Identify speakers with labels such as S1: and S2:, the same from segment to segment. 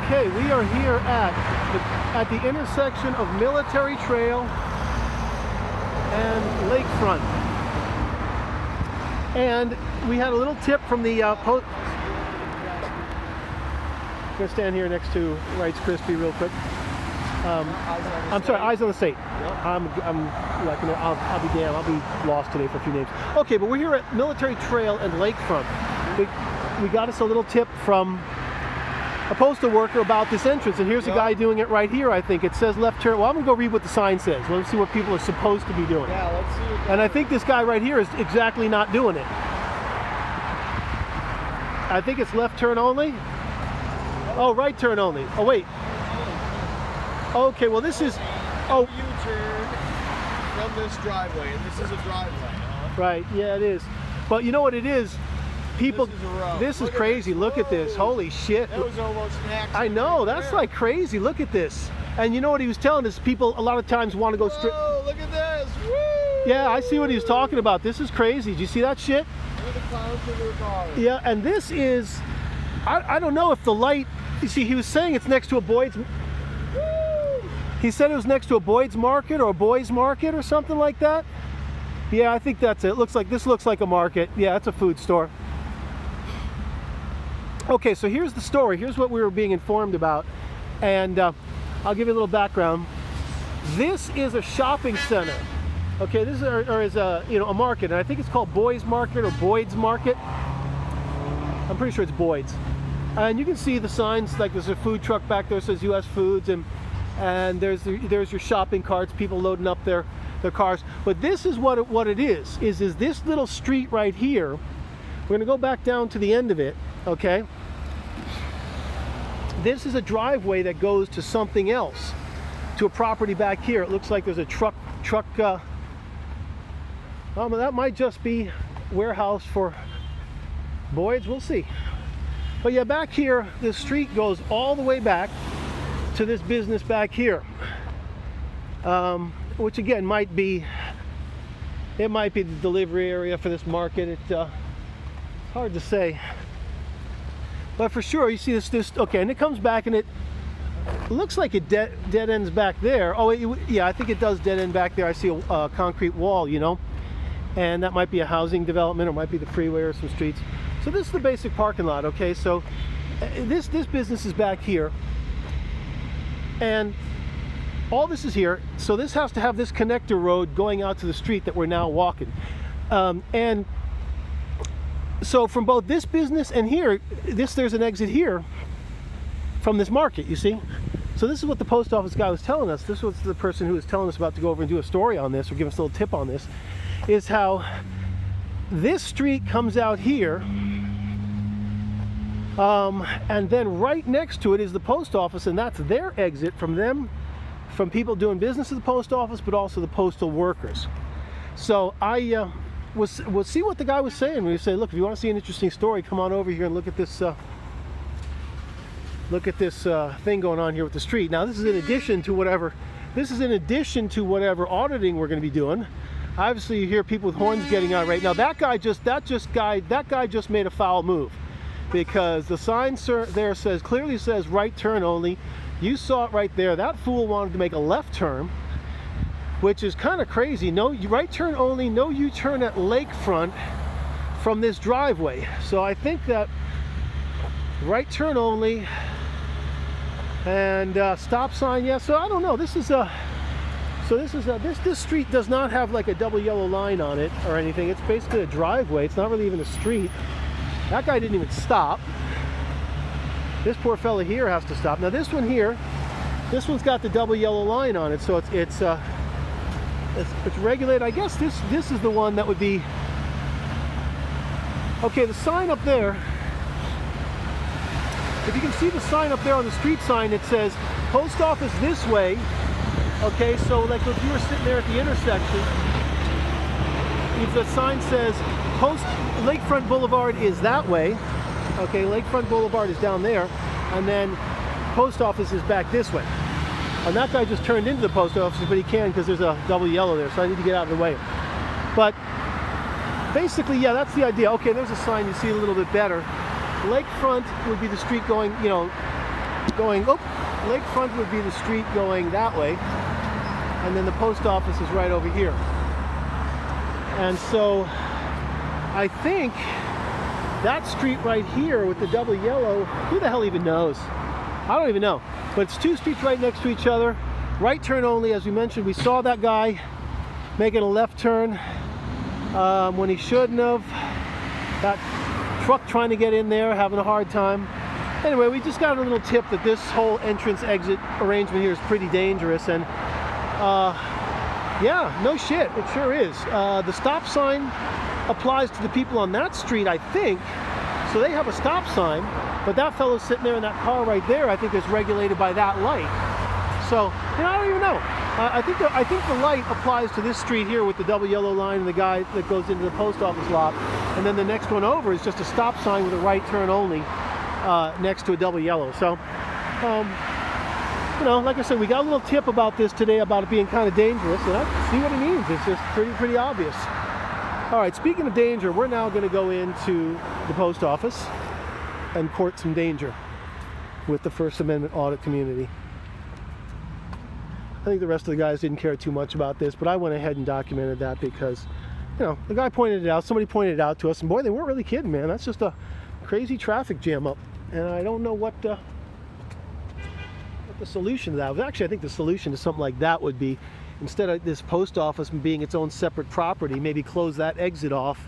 S1: Okay, we are here at the intersection of Military Trail and Lakefront. And we had a little tip from the post. I'm going to stand here next to Wright's Crispy real quick. I'm sorry, Eyes on the State. Yep. I'll be damned. I'll be lost today for a few names. Okay, but we're here at Military Trail and Lakefront. We got us a little tip from a postal worker about this entrance, and here's a guy doing it right here. I think it says left turn. Well, I'm gonna go read what the sign says. Let's see what people are supposed to be doing.
S2: Yeah, let's see.
S1: And I think this guy right here is exactly not doing it. I think it's left turn only. Oh, right turn only. Oh, wait. Okay, well this is. Oh,
S2: U-turn from this driveway, and this is a driveway.
S1: Right. Yeah, it is. But you know what it is? People, this is crazy. Look at this. Holy shit.
S2: That was almost an accident.
S1: I know, that's like crazy. Look at this. And you know what he was telling us? People a lot of times want to go straight.
S2: Oh, look at this. Woo!
S1: Yeah, I see what he was talking about. This is crazy. Do you see that shit?
S2: Look at the clouds over the car.
S1: Yeah, and this is, I don't know if the light, you see, he was saying it's next to a Boyd's. Woo! He said it was next to a Boyd's Market or a Boys Market or something like that. Yeah, I think that's it. This looks like a market. Yeah, it's a food store. Okay, so here's the story. Here's what we were being informed about, and I'll give you a little background. This is a shopping center. Okay, this is a market, and I think it's called Boys Market or Boyd's Market. I'm pretty sure it's Boyd's. And you can see the signs, like there's a food truck back there that says U.S. Foods, and there's your shopping carts, people loading up their cars. But this is what it is this little street right here. We're gonna go back down to the end of it. Okay, this is a driveway that goes to something else, to a property back here. It looks like there's a truck. That might just be warehouse for Boyd's. We'll see. But yeah, back here, the street goes all the way back to this business back here, which again might be the delivery area for this market. It's hard to say. But for sure, you see this okay, and it comes back, and it looks like it dead ends back there. Oh, yeah, I think it does dead end back there. I see a concrete wall, and that might be a housing development, or might be the freeway or some streets. So this is the basic parking lot. Okay, so this business is back here, and all this is here. So this has to have this connector road going out to the street that we're now walking, and so from both this business and here, there's an exit here from this market, you see? So this is what the post office guy was telling us. This was the person who was telling us about to go over and do a story on this, or give us a little tip on this, is how this street comes out here, and then right next to it is the post office, and that's their exit from people doing business at the post office, but also the postal workers. So we'll see what the guy was saying. We say, look, if you want to see an interesting story, come on over here and look at this thing going on here with the street. Now, this is in addition to whatever auditing we're going to be doing. Obviously, you hear people with horns getting out right now. That guy just made a foul move, because the sign there clearly says right turn only. You saw it right there. That fool wanted to make a left turn, which is kind of crazy. No right turn only, no U-turn at Lakefront from this driveway. So I think that right turn only and stop sign. Yeah. So I don't know. This street does not have like a double yellow line on it or anything. It's basically a driveway. It's not really even a street. That guy didn't even stop. This poor fella here has to stop. Now this one here, this one's got the double yellow line on it, so it's regulated. I guess this is the one that would be okay. The sign up there, if you can see the sign up there on the street sign, it says post office this way. Okay, so like if you were sitting there at the intersection, if the sign says Lakefront Boulevard is that way, okay, Lakefront Boulevard is down there, and then post office is back this way. And that guy just turned into the post office, but he can because there's a double yellow there, so I need to get out of the way. But basically, yeah, that's the idea. Okay, there's a sign you see a little bit better. Lakefront would be the street going, going, oh, Lakefront would be the street going that way, and then the post office is right over here. And so I think that street right here with the double yellow, who the hell even knows? I don't even know. But it's two streets right next to each other. Right turn only, as we mentioned. We saw that guy making a left turn when he shouldn't have. That truck trying to get in there, having a hard time. Anyway, we just got a little tip that this whole entrance-exit arrangement here is pretty dangerous, and yeah, no shit, it sure is. The stop sign applies to the people on that street, I think, so they have a stop sign, but that fellow's sitting there in that car right there, I think is regulated by that light. So, you know, I don't even know. I think the light applies to this street here with the double yellow line and the guy that goes into the post office lot, and then the next one over is just a stop sign with a right turn only next to a double yellow. So, you know, like I said, we got a little tip about this today about it being kind of dangerous, and I see what it means. It's just pretty obvious. All right, speaking of danger, we're now going to go into the post office and court some danger with the First Amendment audit community. I think the rest of the guys didn't care too much about this, but I went ahead and documented that because, you know, the guy pointed it out, somebody pointed it out to us, and boy, they weren't really kidding, man. That's just a crazy traffic jam up, and I don't know what the solution to that was. Actually, I think the solution to something like that would be, instead of this post office being its own separate property, maybe close that exit off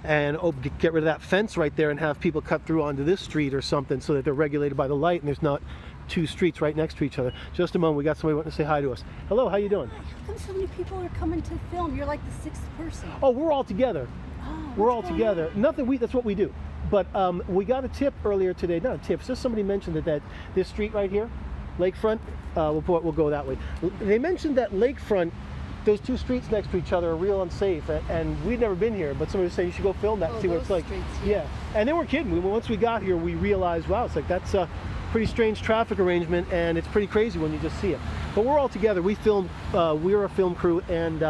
S1: and get rid of that fence right there and have people cut through onto this street or something so that they're regulated by the light and there's not two streets right next to each other. Just a moment, we got somebody wanting to say hi to us. Hello, how you doing?
S3: Hi, how come so many people are coming to film? You're like the sixth person.
S1: Oh, we're all together.
S3: Oh,
S1: We're all together. Nothing, that's what we do. But we got a tip earlier today, not a tip, just somebody mentioned that this street right here, Lakefront, we'll go that way. They mentioned that Lakefront, those two streets next to each other are real unsafe, and we'd never been here, but somebody was saying you should go film that and see what it's like.
S3: Streets,
S1: yeah, and they weren't kidding. Once we got here, we realized, wow, it's like that's a pretty strange traffic arrangement, and it's pretty crazy when you just see it. But we're all together. We filmed. We're a film crew, and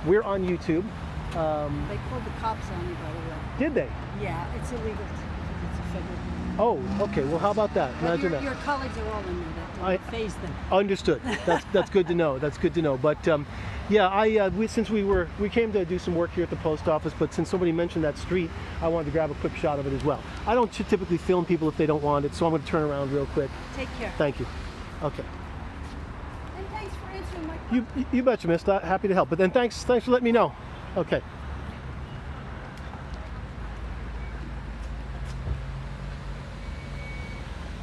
S1: we're on YouTube.
S3: They called the cops on you, by the way.
S1: Did they?
S3: Yeah, it's illegal. It's a federal.
S1: Oh, okay. Well, how about that?
S3: Well,
S1: Imagine that.
S3: Your colleagues are all in there. That don't phase them.
S1: Understood. That's good to know. That's good to know. But yeah, since we came to do some work here at the post office, but since somebody mentioned that street, I wanted to grab a quick shot of it as well. I don't typically film people if they don't want it, so I'm going to turn around real quick.
S3: Take care.
S1: Thank you. Okay.
S3: And thanks for answering my question.
S1: You betcha, miss. Happy to help. But then thanks for letting me know. Okay.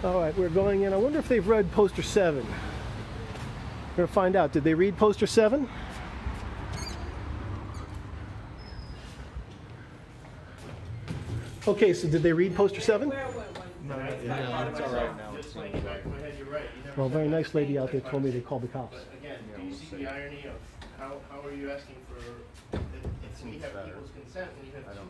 S1: All right, we're going in. I wonder if they've read poster 7. We're going to find out. Did they read poster 7? Okay, so did they read poster 7?
S2: No, it's all right now.
S1: Well, very nice lady out there told me they called the cops.
S4: Again, do you see the irony of how are you asking for, if we have people's consent, when you have 2,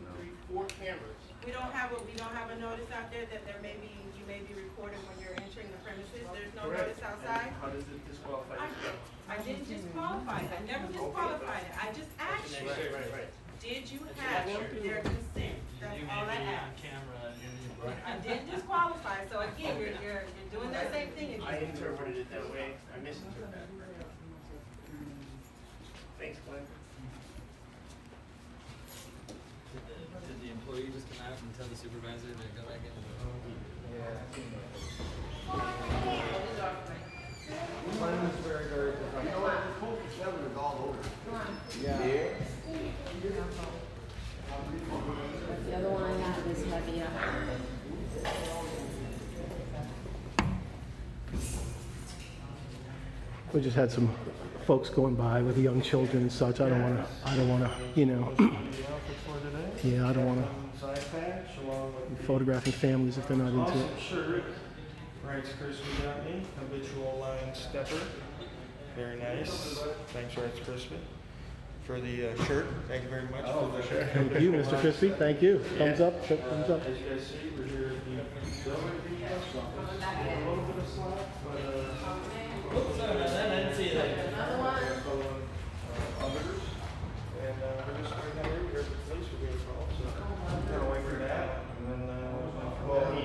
S4: 3, 4 cameras?
S5: We don't have a notice out there that you may be recorded when you're entering the premises. There's no notice outside.
S4: How does it disqualify you?
S5: I didn't disqualify it. I never disqualified it. I just asked you,
S4: Right.
S5: did you have their consent? That's all I asked. I didn't disqualify, so again, you're doing the same thing
S4: I
S5: again.
S4: interpreted it that way. I misinterpreted that. Thanks, Glenn.
S6: Did the employee just come out and tell the supervisor to go back in?
S3: The other one I have is heavier.
S1: We just had some folks going by with young children and such. I don't want to, you know. Yeah, I don't want to be photographing families if they're not into it.
S2: Shirt. Writes Crispy got me. Habitual line stepper. Very nice. Thanks, Writes Crispy, for the shirt. Thank you very much for the shirt.
S1: Thank you, Mr. Crispy. Thank you. Thumbs up. Thumbs up.
S2: As you guys see, we're here at the building. A little bit of slack, but
S6: I didn't see that.
S2: others. And we're just right now here at the police will be involved, so kind of wait for that. And then
S4: Well, he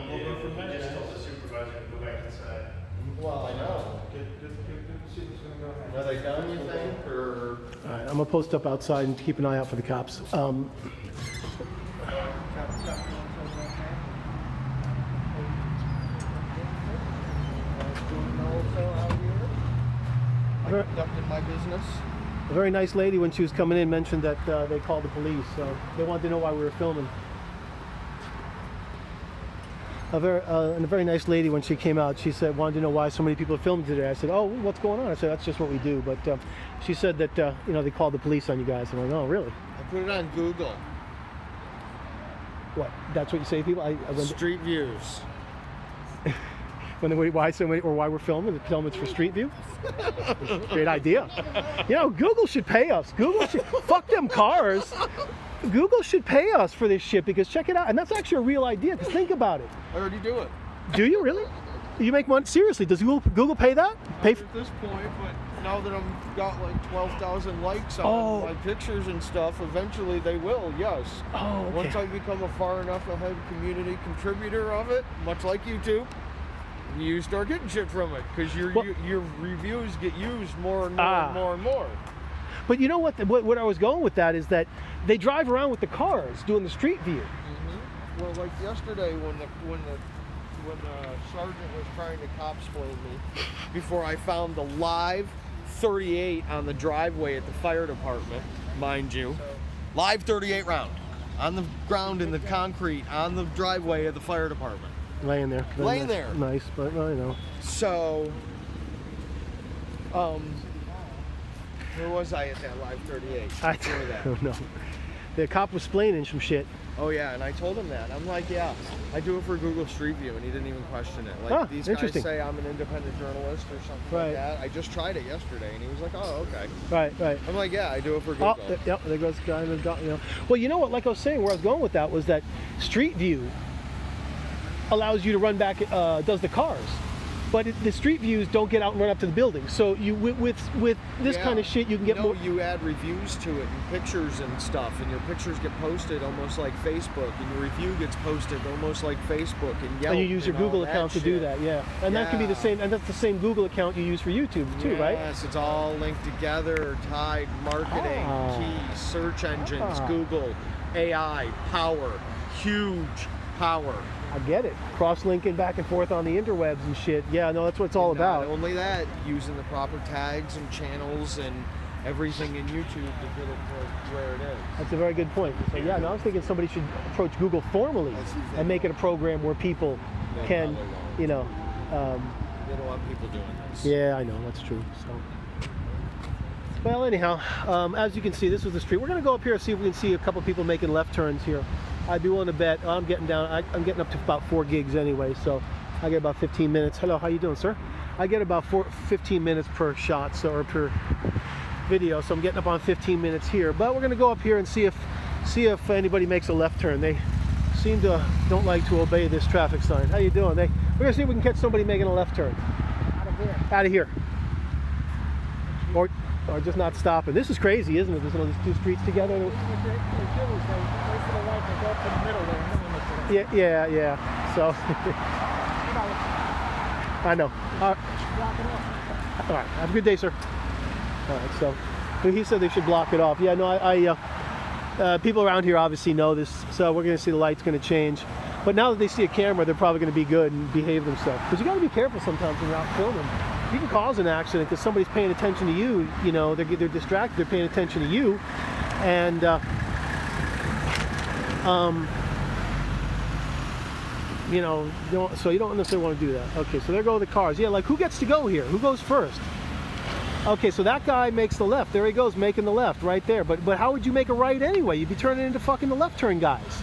S4: just told the supervisor to go back inside.
S2: Well, I know. Good to see what's going to go. Are they done, you think, or?
S1: All right, I'm gonna post up outside and keep an eye out for the cops.
S2: I conducted my business.
S1: A very nice lady, when she was coming in, mentioned that they called the police, so they wanted to know why we were filming. And a very nice lady, when she came out, she said, wanted to know why so many people are filming today. I said, oh, what's going on? I said, that's just what we do. But she said that, they called the police on you guys. I'm like, oh, really?
S2: I put it on Google.
S1: What? That's what you say to people?
S2: Street views.
S1: Why we're filming? The film it's for Street View? Great idea. Google should pay us. Google should, fuck them cars. Google should pay us for this shit, because check it out. And that's actually a real idea, because think about it.
S2: I already do it.
S1: Do you really? You make money? Seriously, does Google pay that?
S2: At this point, but now that I've got like 12,000 likes on my pictures and stuff, eventually they will, yes.
S1: Oh, okay.
S2: Once I become a far enough ahead community contributor of it, much like YouTube, you start getting shit from it, because your reviews get used more and more and more and more.
S1: But you know what? What I was going with that is that they drive around with the cars doing the street view.
S2: Mm-hmm. Well, like yesterday when the sergeant was trying to cop-splain me before I found the live 38 on the driveway at the fire department, mind you, live 38 round on the ground in the concrete on the driveway of the fire department.
S1: Laying there.
S2: Laying there.
S1: Nice, but well,
S2: So, where was I at that live 38?
S1: I don't know. The cop was explaining some shit.
S2: Oh yeah, and I told him that. I'm like, yeah, I do it for Google Street View, and he didn't even question it. Like, these guys say I'm an independent journalist or something like that. I just tried it yesterday, and he was like, oh, okay.
S1: Right.
S2: I'm like, yeah, I do it for Google.
S1: Oh, yep, there goes the guy in the Well, you know what? Like I was saying, where I was going with that was that Street View allows you to run back, does the cars. But the street views don't get out and run up to the building. So you with this kind of shit, you can get more.
S2: You add reviews to it and pictures and stuff, and your pictures get posted almost like Facebook, and your review gets posted almost like Facebook and Yelp.
S1: And you use your Google account to do that, yeah. And that can be the same, and that's the same Google account you use for YouTube too, right?
S2: Yes, it's all linked together, tied, marketing, keys, search engines, Google, AI, power, huge power.
S1: I get it. Cross-linking back and forth on the interwebs and shit. Yeah, no, that's what it's all about.
S2: Not only that, using the proper tags and channels and everything in YouTube to get it to where it is.
S1: That's a very good point. So, yeah, no, I was thinking somebody should approach Google formally and make it a program where people can,
S2: They don't want people doing this.
S1: Yeah, I know, that's true. So, well, anyhow, as you can see, this was the street. We're going to go up here and see if we can see a couple people making left turns here. I'd be willing to bet I'm getting down. I'm getting up to about 4 gigs anyway, so I get about 15 minutes. Hello, how you doing, sir? I get about 15 minutes per shot, so, or per video, so I'm getting up on 15 minutes here. But we're gonna go up here and see if anybody makes a left turn. They seem to don't like to obey this traffic sign. How you doing? We're gonna see if we can catch somebody making a left turn. Out of here. Or just not stopping. This is crazy, isn't it? There's these two streets together. Yeah. So I know. All right. Have a good day, sir. All right. So he said they should block it off. Yeah. No. People around here obviously know this, so we're going to see the light's going to change. But now that they see a camera, they're probably going to be good and behave themselves. But you got to be careful sometimes when you're out filming. You can cause an accident because somebody's paying attention to you. You know, they're distracted. They're paying attention to you, and so you don't necessarily want to do that. Okay, so there go the cars. Yeah, like who gets to go here? Who goes first? Okay, so that guy makes the left. There he goes, making the left right there. But how would you make a right anyway? You'd be turning into fucking the left turn guys.